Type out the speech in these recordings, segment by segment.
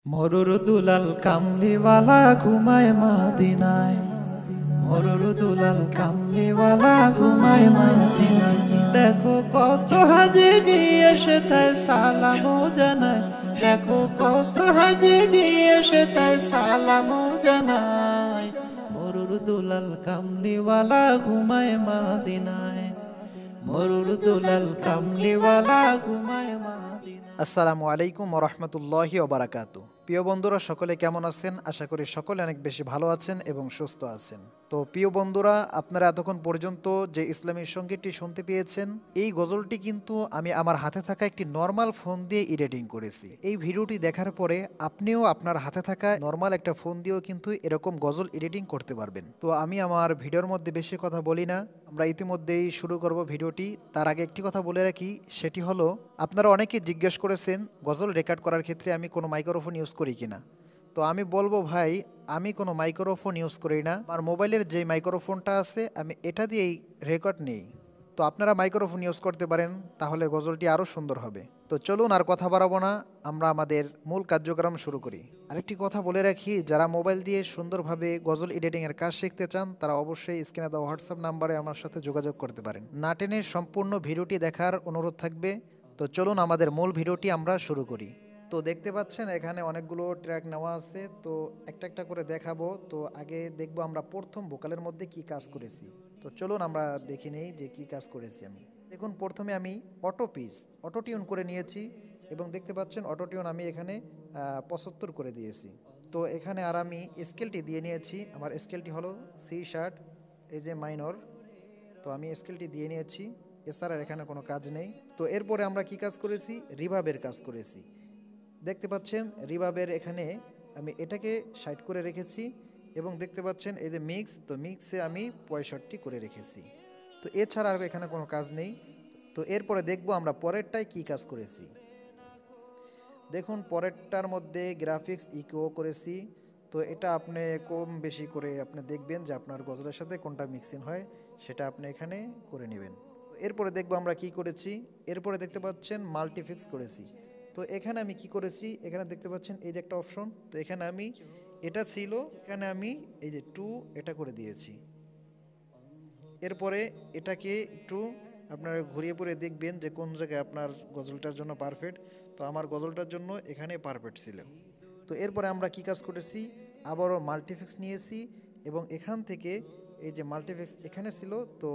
মরুর দুলাল কামলিওয়ালা ঘুমায় মাদিনায়, মরুর দুলাল কামলিওয়ালা ঘুমায় মাদিনায়। দেখো কত হাজি গিয়ে সেথায় সালামও জানায়, দেখো কত হাজি গিয়ে সেথায় সালামও জানায়। মরুর দুলাল কামলিওয়ালা ঘুমায় মাদিনায়, মরুর দুলাল কামলিওয়ালা ঘুমায় মাদিনায়। আসসালামু আলাইকুম ওয়া রাহমাতুল্লাহি ওয়া বারাকাতুহু। প্রিয় বন্ধুরা, সকলে কেমন আছেন? আশা করি সকলে অনেক বেশি ভালো আছেন এবং সুস্থ আছেন। তো প্রিয় বন্ধুরা, আপনারা এতক্ষণ পর্যন্ত যে ইসলামী সঙ্গীতটি শুনতে পেয়েছেন, এই গজলটি কিন্তু আমি আমার হাতে থাকা একটি নর্মাল ফোন দিয়ে এডিটিং করেছি। এই ভিডিওটি দেখার পরে আপনিও আপনার হাতে থাকা নর্মাল একটা ফোন দিয়েও কিন্তু এরকম গজল এডিটিং করতে পারবেন। তো আমি আমার ভিডিওর মধ্যে বেশি কথা বলি না, আমরা ইতিমধ্যেই শুরু করব ভিডিওটি। তার আগে একটি কথা বলে রাখি, সেটি হলো আপনারা অনেকে জিজ্ঞেস করেছেন গজল রেকর্ড করার ক্ষেত্রে আমি কোনো মাইক্রোফোন ইউজ করি কিনা। তো আমি বলবো ভাই, আমি কোনো মাইক্রোফোন ইউজ করি না। আমার মোবাইলের যে মাইক্রোফোনটা আছে আমি এটা দিয়েই রেকর্ড নেই। তো আপনারা মাইক্রোফোন ইউজ করতে পারেন, তাহলে গজলটি আরও সুন্দর হবে। তো চলুন আর কথা বাড়াবো না, আমরা আমাদের মূল কার্যক্রম শুরু করি। আরেকটি কথা বলে রাখি, যারা মোবাইল দিয়ে সুন্দরভাবে গজল এডিটিংয়ের কাজ শিখতে চান তারা অবশ্যই স্ক্রিনে দেওয়া হোয়াটসঅ্যাপ নাম্বারে আমার সাথে যোগাযোগ করতে পারেন। না টেনে সম্পূর্ণ ভিডিওটি দেখার অনুরোধ থাকবে। তো চলুন আমাদের মূল ভিডিওটি আমরা শুরু করি। তো দেখতে পাচ্ছেন এখানে অনেকগুলো ট্র্যাক নেওয়া আছে, তো একটা একটা করে দেখাবো। তো আগে দেখবো আমরা প্রথম ভোকালের মধ্যে কি কাজ করেছি। তো চলুন আমরা দেখে নেই যে কি কাজ করেছি আমি। দেখুন, প্রথমে আমি অটো টিউন করে নিয়েছি এবং দেখতে পাচ্ছেন অটো টিউন আমি এখানে 75 করে দিয়েছি। তো এখানে আর আমি স্কেলটি দিয়ে নিয়েছি, আমার স্কেলটি হলো C♯, এই যে মাইনর। তো আমি স্কেলটি দিয়ে নিয়েছি, এছাড়া এখানে কোনো কাজ নেই। তো এরপরে আমরা কি কাজ করেছি, রিভাবের কাজ করেছি। দেখতে পাচ্ছেন রিভাবের এখানে আমি এটাকে 60 করে রেখেছি এবং দেখতে পাচ্ছেন এই যে মিক্স, তো মিক্সে আমি 65 করে রেখেছি। তো এছাড়া আর এখানে কোনো কাজ নেই। তো এরপরে দেখব আমরা পরেরটায় কি কাজ করেছি। দেখুন, পরেরটার মধ্যে গ্রাফিক্স ইকো করেছি। তো এটা আপনি কম বেশি করে আপনি দেখবেন যে আপনার গজলের সাথে কোনটা মিক্সিং হয়, সেটা আপনি এখানে করে নেবেন। এরপরে দেখব আমরা কি করেছি। এরপরে দেখতে পাচ্ছেন মাল্টিফিক্স করেছি। তো এখানে আমি কি করেছি, এখানে দেখতে পাচ্ছেন এই যে একটা অপশন, তো এখানে আমি এটা ছিল, এখানে আমি এই যে 2 এটা করে দিয়েছি। এরপরে এটাকে একটু আপনারা ঘুরিয়ে পরে দেখবেন যে কোন জায়গায় আপনার গজলটার জন্য পারফেক্ট। তো আমার গজলটার জন্য এখানে পারফেক্ট ছিল। তো এরপরে আমরা কি কাজ করেছি, আবারও মাল্টিফিক্স নিয়েছি এবং এখান থেকে এই যে মাল্টিফিক্স এখানে ছিল, তো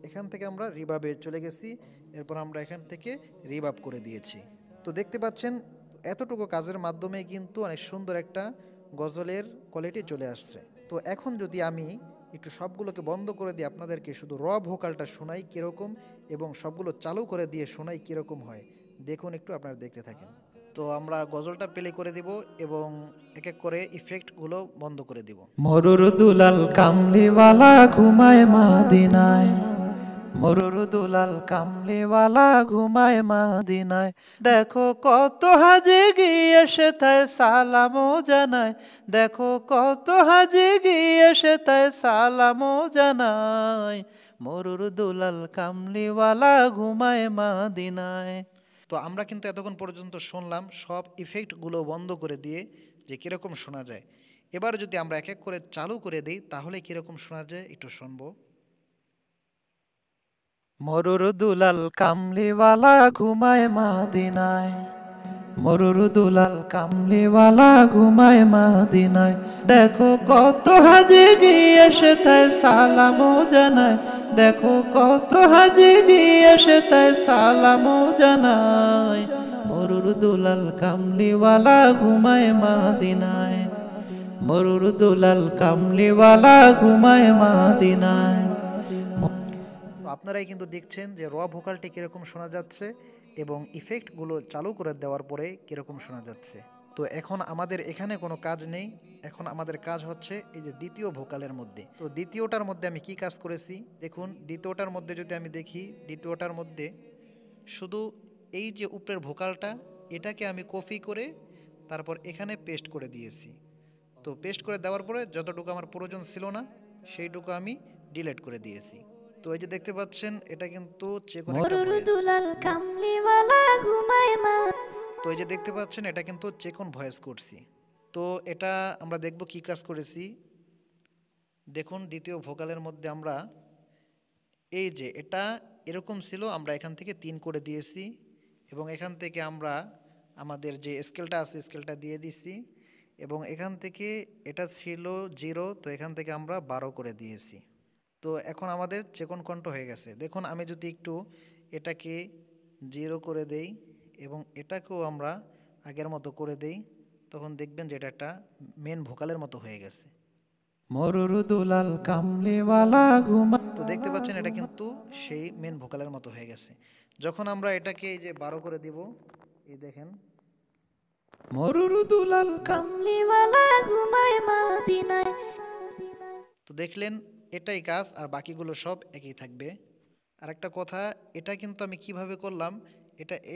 এখান থেকে আমরা রিভাবে চলে গেছি। এরপর আমরা এখান থেকে রিভাব করে দিয়েছি। তো দেখতে পাচ্ছেন এতটুকু কাজের মাধ্যমে কিন্তু অনেক সুন্দর একটা গজলের কোয়ালিটি চলে আসছে। তো এখন যদি আমি একটু সবগুলোকে বন্ধ করে দিয়ে আপনাদেরকে শুধু র ভোকালটা শোনাই কীরকম, এবং সবগুলো চালু করে দিয়ে শোনাই কীরকম হয়, দেখুন একটু, আপনারা দেখতে থাকেন। তো আমরা গজলটা প্লে করে দিব এবং এক এক করে ইফেক্টগুলো বন্ধ করে দিব। মরুর দুলাল কামলিওয়ালা ঘুমায় মাদিনায়, মরুর দুলাল কামলিওয়ালা ঘুমায় মাদিনায়। দেখো কত হাজি গিয়ে সেথায় সালামও জানায়, দেখো কত হাজি গিয়ে সেথায় সালামও জানায়। মরুর দুলাল কামলিওয়ালা ঘুমায় মাদিনায়। তো আমরা কিন্তু এতক্ষণ পর্যন্ত শুনলাম সব ইফেক্টগুলো বন্ধ করে দিয়ে যে কীরকম শোনা যায়। এবার যদি আমরা এক এক করে চালু করে দিই তাহলে কীরকম শোনা যায় একটু শুনবো। মরুর দুলাল কামলিওয়ালা ঘুমায় মাদিনায়, মরুর দুলাল কামলিওয়ালা ঘুমায় মাদিনায়। দেখো কত হাজি গিয়ে সেথায় সালামও জানায়, দেখো কত হাজি গিয়ে সেথায় সালামও জানায়। মরুর দুলাল কামলিওয়ালা ঘুমায় মাদিনায়, মরুর দুলাল কামলিওয়ালা ঘুমায় মাদিনায়। আপনারাই কিন্তু দেখছেন যে র ভোকালটি কীরকম শোনা যাচ্ছে এবং ইফেক্টগুলো চালু করে দেওয়ার পরে কীরকম শোনা যাচ্ছে। তো এখন আমাদের এখানে কোনো কাজ নেই, এখন আমাদের কাজ হচ্ছে এই যে দ্বিতীয় ভোকালের মধ্যে। তো দ্বিতীয়টার মধ্যে আমি কি কাজ করেছি দেখুন। দ্বিতীয়টার মধ্যে যদি আমি দেখি, দ্বিতীয়টার মধ্যে শুধু এই যে উপরের ভোকালটা, এটাকে আমি কপি করে তারপর এখানে পেস্ট করে দিয়েছি। তো পেস্ট করে দেওয়ার পরে যতটুকু আমার প্রয়োজন ছিল না সেইটুকু আমি ডিলিট করে দিয়েছি। তো এই যে দেখতে পাচ্ছেন এটা কিন্তু চেক করে একটা ভয়েস। এই যে দেখতে পাচ্ছেন এটা কিন্তু চেকন ভয়েস করছি। তো এটা আমরা দেখব কি কাজ করেছি। দেখুন দ্বিতীয় ভোকালের মধ্যে আমরা এই যে এটা এরকম ছিল, আমরা এখান থেকে 3 করে দিয়েছি এবং এখান থেকে আমরা আমাদের যে স্কেলটা আছে স্কেলটা দিয়ে দিছি এবং এখান থেকে এটা ছিল 0, তো এখান থেকে আমরা 12 করে দিয়েছি। তো এখন আমাদের চেকন কণ্ঠ হয়ে গেছে। দেখুন আমি যদি একটু এটাকে 0 করে দেই এবং এটাকেও আমরা আগের মতো করে দেই, তখন দেখবেন যে এটা একটা মেন ভোকালের মতো হয়ে গেছে। মরুর দুলাল কামলিওয়ালা ঘুমা, তো দেখতে পাচ্ছেন এটা কিন্তু সেই মেন ভোকালের মতো হয়ে গেছে। যখন আমরা এটাকে এই যে 12 করে দিব, এই দেখেন মরুর দুলাল কামলিওয়ালা ঘুমায় মদিনায়। তো দেখলেন এটাই কাজ, আর বাকিগুলো সব একই থাকবে। আর একটা কথা, এটা কিন্তু আমি কিভাবে করলাম,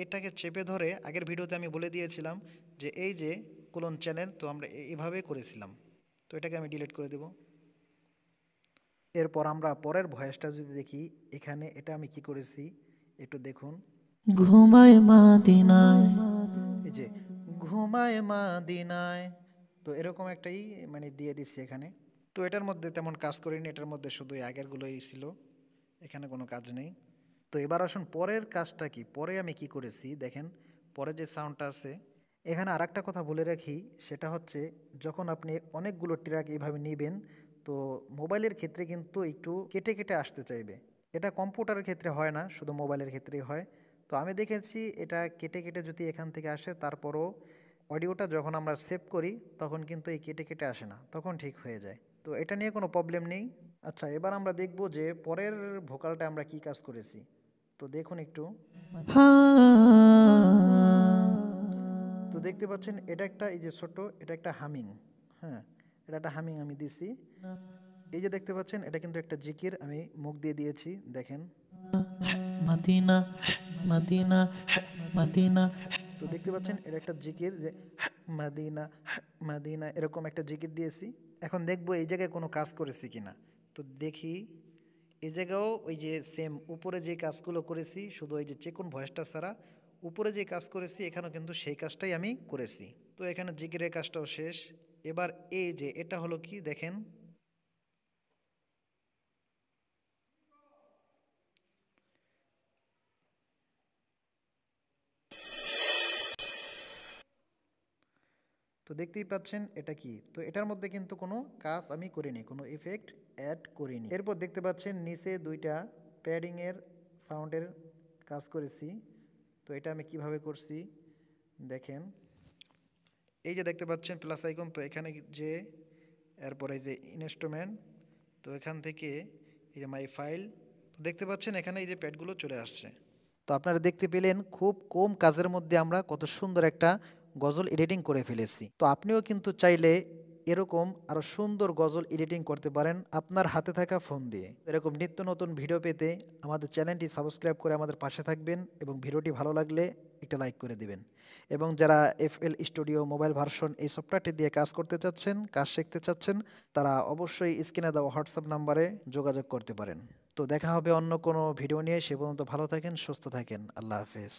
এটাকে চেপে ধরে আগের ভিডিওতে আমি বলে দিয়েছিলাম যে এই যে কোলন চ্যানেল, তো আমরা এইভাবে করেছিলাম। তো এটাকে আমি ডিলিট করে দেব। এরপর আমরা পরের ভয়েসটা যদি দেখি, এখানে এটা আমি কি করেছি একটু দেখুন। ঘুমায় মদিনায়, এই যে ঘুমায় মদিনায়, তো এরকম একটাই মানে দিয়ে দিচ্ছি এখানে। তো এটার মধ্যে তেমন কাজ করিনি, এটার মধ্যে শুধু আগেরগুলোই ছিল, এখানে কোনো কাজ নেই। তো এবার আসুন পরের কাজটা কি, পরে আমি কি করেছি দেখেন। পরে যে সাউন্ডটা আছে, এখানে আরেকটা কথা বলে রাখি, সেটা হচ্ছে যখন আপনি অনেকগুলো ট্র্যাক এইভাবে নেবেন, তো মোবাইলের ক্ষেত্রে কিন্তু একটু কেটে কেটে আসতে চাইবে। এটা কম্পিউটারের ক্ষেত্রে হয় না, শুধু মোবাইলের ক্ষেত্রেই হয়। তো আমি দেখেছি এটা কেটে কেটে যদি এখান থেকে আসে, তারপরও অডিওটা যখন আমরা সেভ করি তখন কিন্তু এই কেটে কেটে আসে না, তখন ঠিক হয়ে যায়। তো এটা নিয়ে কোনো প্রবলেম নেই। আচ্ছা, এবার আমরা দেখব যে পরের ভোকালটা আমরা কি কাজ করেছি। তো দেখুন একটু, তো দেখতে পাচ্ছেন এটা একটা এই যে ছোট, এটা একটা হামিং। হ্যাঁ, এটা একটা হামিং আমি দিছি। এই যে দেখতে পাচ্ছেন এটা কিন্তু একটা জিকির আমি মুখ দিয়ে দিয়েছি, দেখেন মদিনা মদিনা মদিনা। তো দেখতে পাচ্ছেন এটা একটা জিকির, যে মদিনা মদিনা এরকম একটা জিকির দিয়েছি। এখন দেখবো এই জায়গায় কোনো কাজ করেছি কিনা। তো দেখি এই জায়গাও ওই যে সেম উপরে যে কাজগুলো করেছি, শুধু ওই যে চেকুন ভয়েসটা ছাড়া উপরে যে কাজ করেছি এখানেও কিন্তু সেই কাজটাই আমি করেছি। তো এখানে জিকিরের কাজটাও শেষ। এবার এই যে এটা হলো কি দেখেন, তো দেখতেই পাচ্ছেন এটা কি। তো এটার মধ্যে কিন্তু কোনো কাজ আমি করিনি, কোনো ইফেক্ট অ্যাড করিনি। এরপর দেখতে পাচ্ছেন নিচে দুইটা প্যাডিংয়ের সাউন্ডের কাজ করেছি। তো এটা আমি কিভাবে করছি দেখেন, এই যে দেখতে পাচ্ছেন প্লাস আইকন, তো এখানে যে এরপরে এই যে ইনস্ট্রুমেন্ট, তো এখান থেকে এই যে মাই ফাইল, তো দেখতে পাচ্ছেন এখানে এই যে প্যাডগুলো চলে আসছে। তো আপনারা দেখতে পেলেন খুব কম কাজের মধ্যে আমরা কত সুন্দর একটা গজল এডিটিং করে ফেলেছি। তো আপনিও কিন্তু চাইলে এরকম আরও সুন্দর গজল এডিটিং করতে পারেন আপনার হাতে থাকা ফোন দিয়ে। এরকম নিত্য নতুন ভিডিও পেতে আমাদের চ্যানেলটি সাবস্ক্রাইব করে আমাদের পাশে থাকবেন এবং ভিডিওটি ভালো লাগলে একটা লাইক করে দিবেন। এবং যারা FL স্টুডিও মোবাইল ভার্সন এই সফটওয়্যারটি দিয়ে কাজ করতে চাচ্ছেন, কাজ শিখতে চাচ্ছেন, তারা অবশ্যই স্ক্রিনে দেওয়া হোয়াটসঅ্যাপ নাম্বারে যোগাযোগ করতে পারেন। তো দেখা হবে অন্য কোনো ভিডিও নিয়ে, সে পর্যন্ত ভালো থাকেন, সুস্থ থাকেন, আল্লাহ হাফেজ।